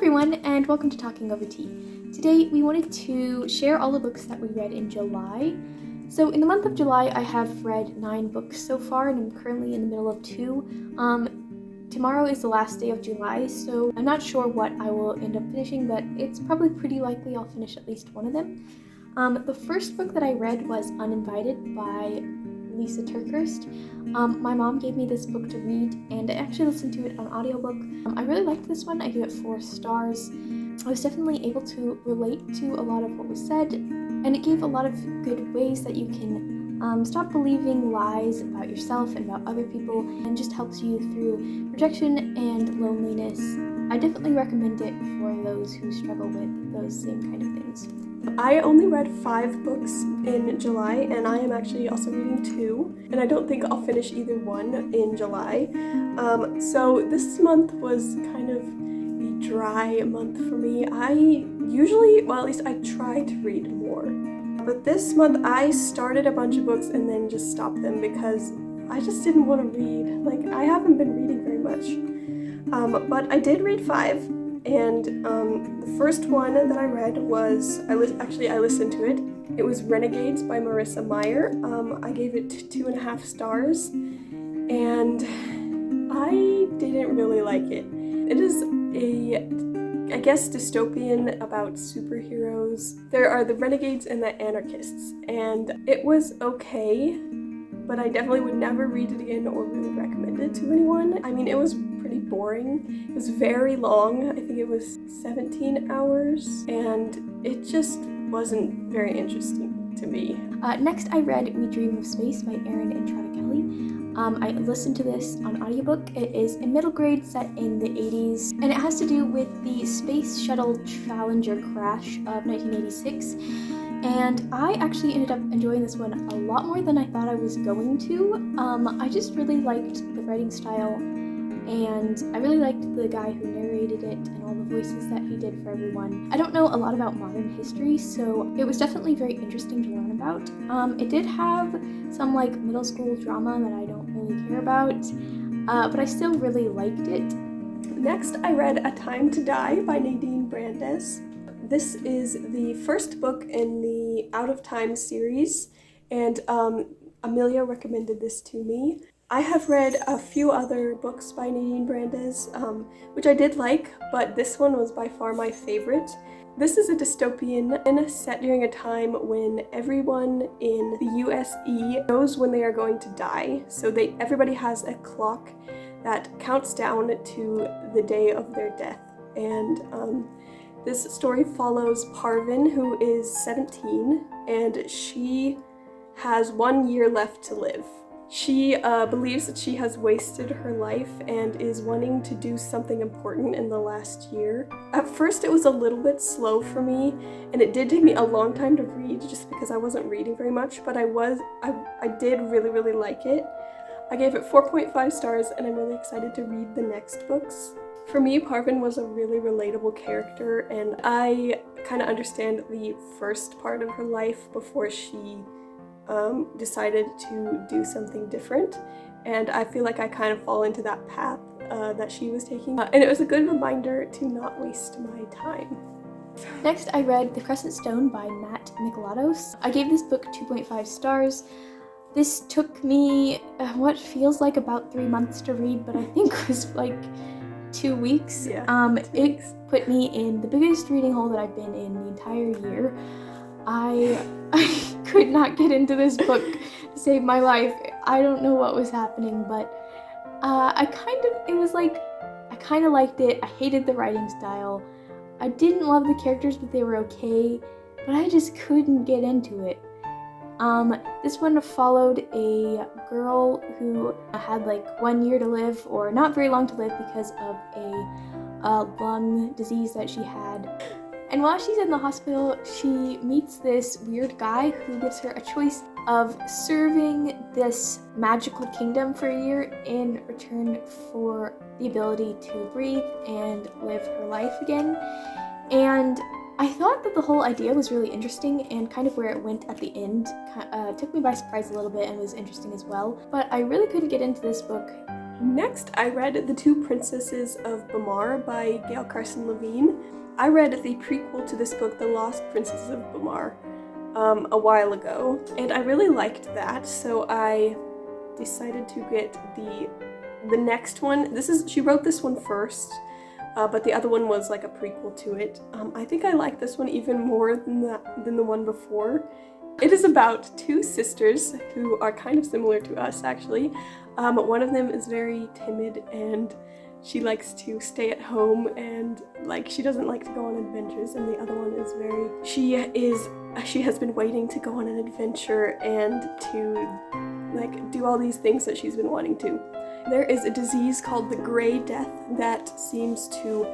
everyone, and welcome to Talking Over Tea. Today we wanted to share all the books that we read in July. So in the month of July I have read 9 books so far, and I'm currently in the middle of 2. Tomorrow is the last day of July, so I'm not sure what I will end up finishing, but it's probably pretty likely I'll finish at least one of them. The first book that I read was Uninvited by Lisa Turkhurst. My mom gave me this book to read, and I actually listened to it on audiobook. I really liked this one. I gave it 4 stars. I was definitely able to relate to a lot of what was said, and it gave a lot of good ways that you can stop believing lies about yourself and about other people, and just helps you through rejection and loneliness. I definitely recommend it for those who struggle with those same kind of things. I only read 5 books in July, and I am actually also reading 2, and I don't think I'll finish either one in July. So this month was kind of a dry month for me. I usually, well, at least I try to read more. But this month I started a bunch of books and then just stopped them because I just didn't want to read. Like, I haven't been reading very much. But I did read 5. And the first one that I read was, I listened to it. It was Renegades by Marissa Meyer. I gave it 2.5 stars, and I didn't really like it. It is I guess, dystopian about superheroes. There are the renegades and the anarchists, and it was okay, but I definitely would never read it again or really recommend it to anyone. I mean, it was pretty boring. It was very long. I think it was 17 hours, and it just wasn't very interesting to me. Next I read We Dream of Space by Erin and Trotta Kelly. I listened to this on audiobook. It is a middle grade set in the 80s, and it has to do with the Space Shuttle Challenger crash of 1986. And I actually ended up enjoying this one a lot more than I thought I was going to. I just really liked the writing style, and I really liked the guy who narrated it and all the voices that he did for everyone. I don't know a lot about modern history, so it was definitely very interesting to learn about. It did have some like middle school drama that I don't really care about, but I still really liked it. Next, I read A Time to Die by Nadine Brandes. This is the first book in the Out of Time series, and Amelia recommended this to me. I have read a few other books by Nadine Brandes, which I did like, but this one was by far my favorite. This is a dystopian set during a time when everyone in the USE knows when they are going to die. So everybody has a clock that counts down to the day of their death. And this story follows Parvin, who is 17, and she has 1 year left to live. She believes that she has wasted her life and is wanting to do something important in the last year. At first it was a little bit slow for me, and it did take me a long time to read just because I wasn't reading very much, but I did really like it. I gave it 4.5 stars, and I'm really excited to read the next books. For me, Parvin was a really relatable character, and I kind of understand the first part of her life before she decided to do something different, and I feel like I kind of fall into that path that she was taking, and it was a good reminder to not waste my time. Next I read The Crescent Stone by Matt Mikalatos. I gave this book 2.5 stars. This took me what feels like about 3 months to read, but I think was like 2 weeks. Yeah, 2 it weeks. Put me in the biggest reading hole that I've been in the entire year. I could not get into this book to save my life. I don't know what was happening, but I kind of liked it. I hated the writing style. I didn't love the characters, but they were okay, but I just couldn't get into it. This one followed a girl who had like 1 year to live, or not very long to live, because of a lung disease that she had. And while she's in the hospital, she meets this weird guy who gives her a choice of serving this magical kingdom for a year in return for the ability to breathe and live her life again. And I thought that the whole idea was really interesting, and kind of where it went at the end took me by surprise a little bit and was interesting as well. But I really couldn't get into this book Next, I read The Two Princesses of Bamar by Gail Carson Levine. I read the prequel to this book, The Lost Princesses of Bamar, a while ago, and I really liked that, so I decided to get the next one. She wrote this one first, but the other one was like a prequel to it. I think I like this one even more than the one before. It is about two sisters who are kind of similar to us, actually. One of them is very timid and she likes to stay at home and she doesn't like to go on adventures, and the other one is she has been waiting to go on an adventure and to do all these things that she's been wanting to. There is a disease called the Gray Death that seems to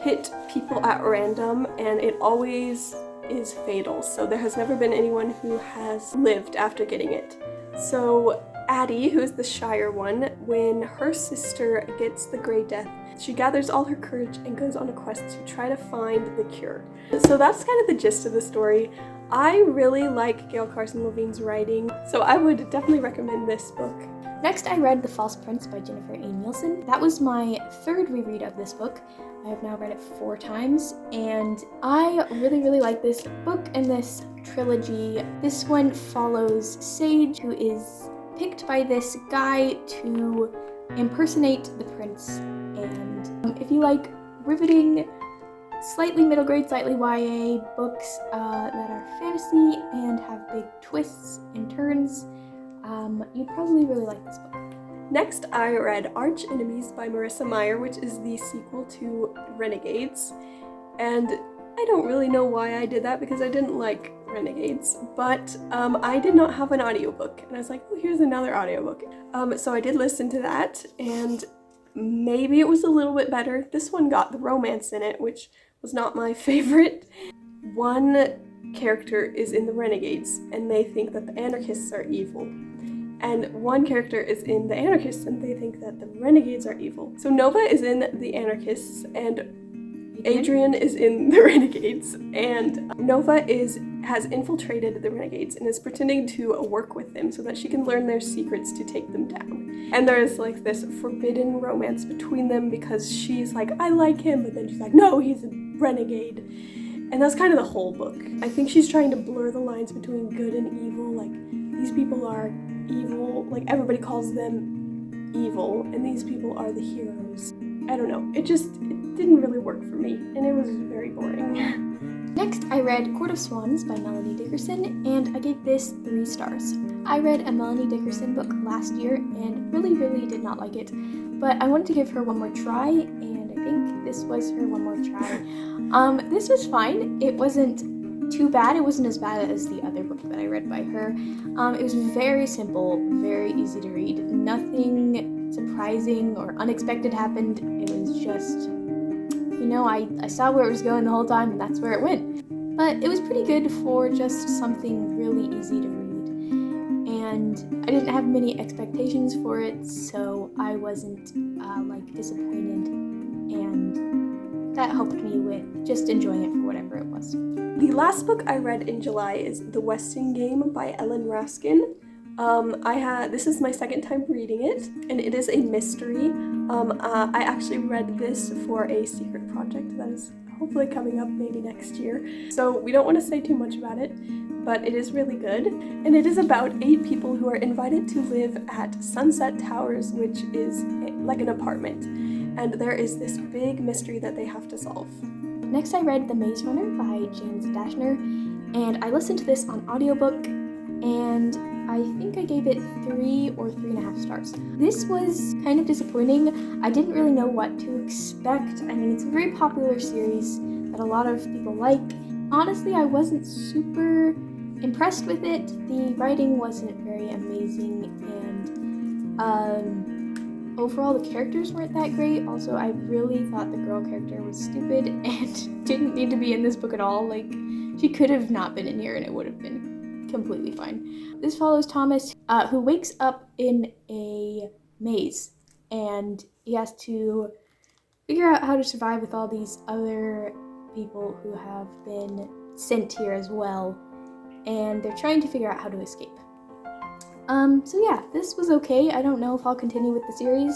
hit people at random, and it always is fatal, so there has never been anyone who has lived after getting it. So Addie, who is the Shire one, when her sister gets the Gray Death, she gathers all her courage and goes on a quest to try to find the cure. So that's kind of the gist of the story. I really like Gail Carson Levine's writing, so I would definitely recommend this book. Next, I read The False Prince by Jennifer A. Nielsen. That was my third reread of this book. I have now read it 4 times, and I really, really like this book and this trilogy. This one follows Sage, who is picked by this guy to impersonate the prince. And if you like riveting, slightly middle grade, slightly YA books that are fantasy and have big twists and turns, you'd probably really like this book. Next, I read Arch Enemies by Marissa Meyer, which is the sequel to Renegades. And I don't really know why I did that because I didn't like Renegades, but I did not have an audiobook, and I was like, oh, here's another audiobook. So I did listen to that, and maybe it was a little bit better. This one got the romance in it, which was not my favorite. One character is in the Renegades, and they think that the anarchists are evil. And one character is in the anarchists, and they think that the renegades are evil. So Nova is in the anarchists, and Adrian is in the renegades. And Nova has infiltrated the renegades and is pretending to work with them so that she can learn their secrets to take them down. And there is this forbidden romance between them because she's like, I like him, but then she's like, no, he's a renegade. And that's kind of the whole book. I think she's trying to blur the lines between good and evil. These people are evil, everybody calls them evil, and these people are the heroes. I don't know, it didn't really work for me, and it was very boring. Next, I read Court of Swans by Melanie Dickerson, and I gave this 3 stars. I read a Melanie Dickerson book last year and really, really did not like it, but I wanted to give her one more try, and I think this was her one more try. This was fine. It wasn't too bad. It wasn't as bad as the other book that I read by her. It was very simple, very easy to read. Nothing surprising or unexpected happened. It was just, I saw where it was going the whole time, and that's where it went. But it was pretty good for just something really easy to read. And I didn't have many expectations for it, so I wasn't disappointed. And that helped me with just enjoying it for whatever it was. The last book I read in July is The Westing Game by Ellen Raskin. This is my second time reading it, and it is a mystery. I actually read this for a secret project that is hopefully coming up maybe next year. So we don't want to say too much about it, but it is really good. And it is about 8 people who are invited to live at Sunset Towers, which is like an apartment. And there is this big mystery that they have to solve. Next, I read The Maze Runner by James Dashner, and I listened to this on audiobook, and I think I gave it 3 or 3.5 stars. This was kind of disappointing. I didn't really know what to expect. I mean, it's a very popular series that a lot of people like. Honestly, I wasn't super impressed with it. The writing wasn't very amazing, and overall, the characters weren't that great. Also, I really thought the girl character was stupid and didn't need to be in this book at all. She could have not been in here and it would have been completely fine. This follows Thomas, who wakes up in a maze, and he has to figure out how to survive with all these other people who have been sent here as well, and they're trying to figure out how to escape. So yeah, this was okay. I don't know if I'll continue with the series.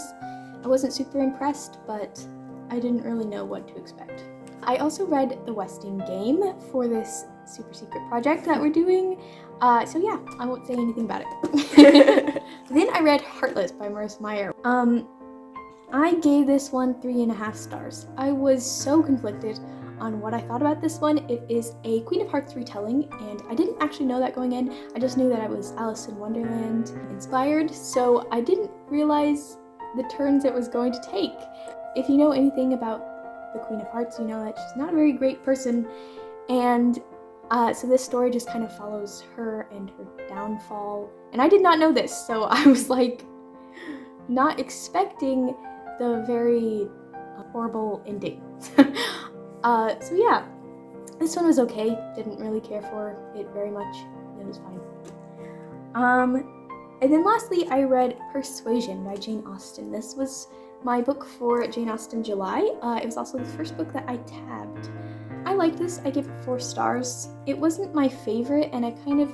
I wasn't super impressed, but I didn't really know what to expect. I also read The Westing Game for this super secret project that we're doing. So yeah, I won't say anything about it. Then I read Heartless by Marissa Meyer. I gave this one 3.5 stars. I was so conflicted on what I thought about this one. It is a Queen of Hearts retelling, and I didn't actually know that going in. I just knew that I was Alice in Wonderland inspired, so I didn't realize the turns it was going to take. If you know anything about the Queen of Hearts, you know that she's not a very great person, and so this story just kind of follows her and her downfall. And I did not know this, so I was like not expecting the very horrible ending. So yeah, this one was okay. Didn't really care for it very much. It was fine. And then lastly, I read Persuasion by Jane Austen. This was my book for Jane Austen July. It was also the first book that I tabbed. I liked this. I gave it 4 stars. It wasn't my favorite, and I kind of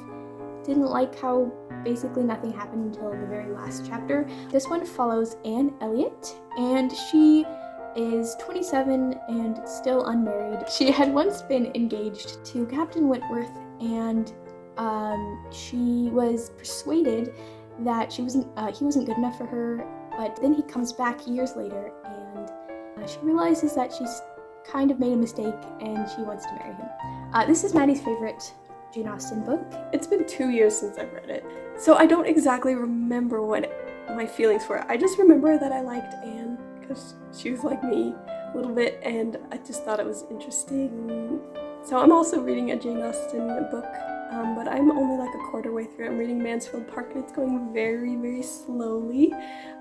didn't like how basically nothing happened until the very last chapter. This one follows Anne Elliot, and she is 27 and still unmarried. She had once been engaged to Captain Wentworth, and she was persuaded that he wasn't good enough for her, but then he comes back years later, and she realizes that she's kind of made a mistake and she wants to marry him. This is Maddie's favorite Jane Austen book. It's been 2 years since I've read it, so I don't exactly remember what my feelings were. I just remember that I liked Anne because she was like me a little bit, and I just thought it was interesting. So I'm also reading a Jane Austen book, but I'm only like a quarter way through. I'm reading Mansfield Park, and it's going very, very slowly,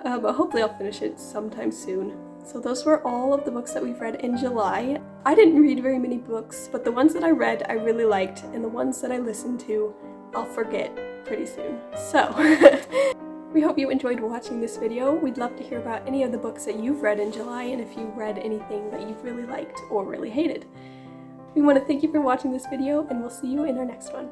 but hopefully I'll finish it sometime soon. So those were all of the books that we've read in July. I didn't read very many books, but the ones that I read I really liked, and the ones that I listened to I'll forget pretty soon. So we hope you enjoyed watching this video. We'd love to hear about any of the books that you've read in July, and if you read anything that you've really liked or really hated. We want to thank you for watching this video, and we'll see you in our next one.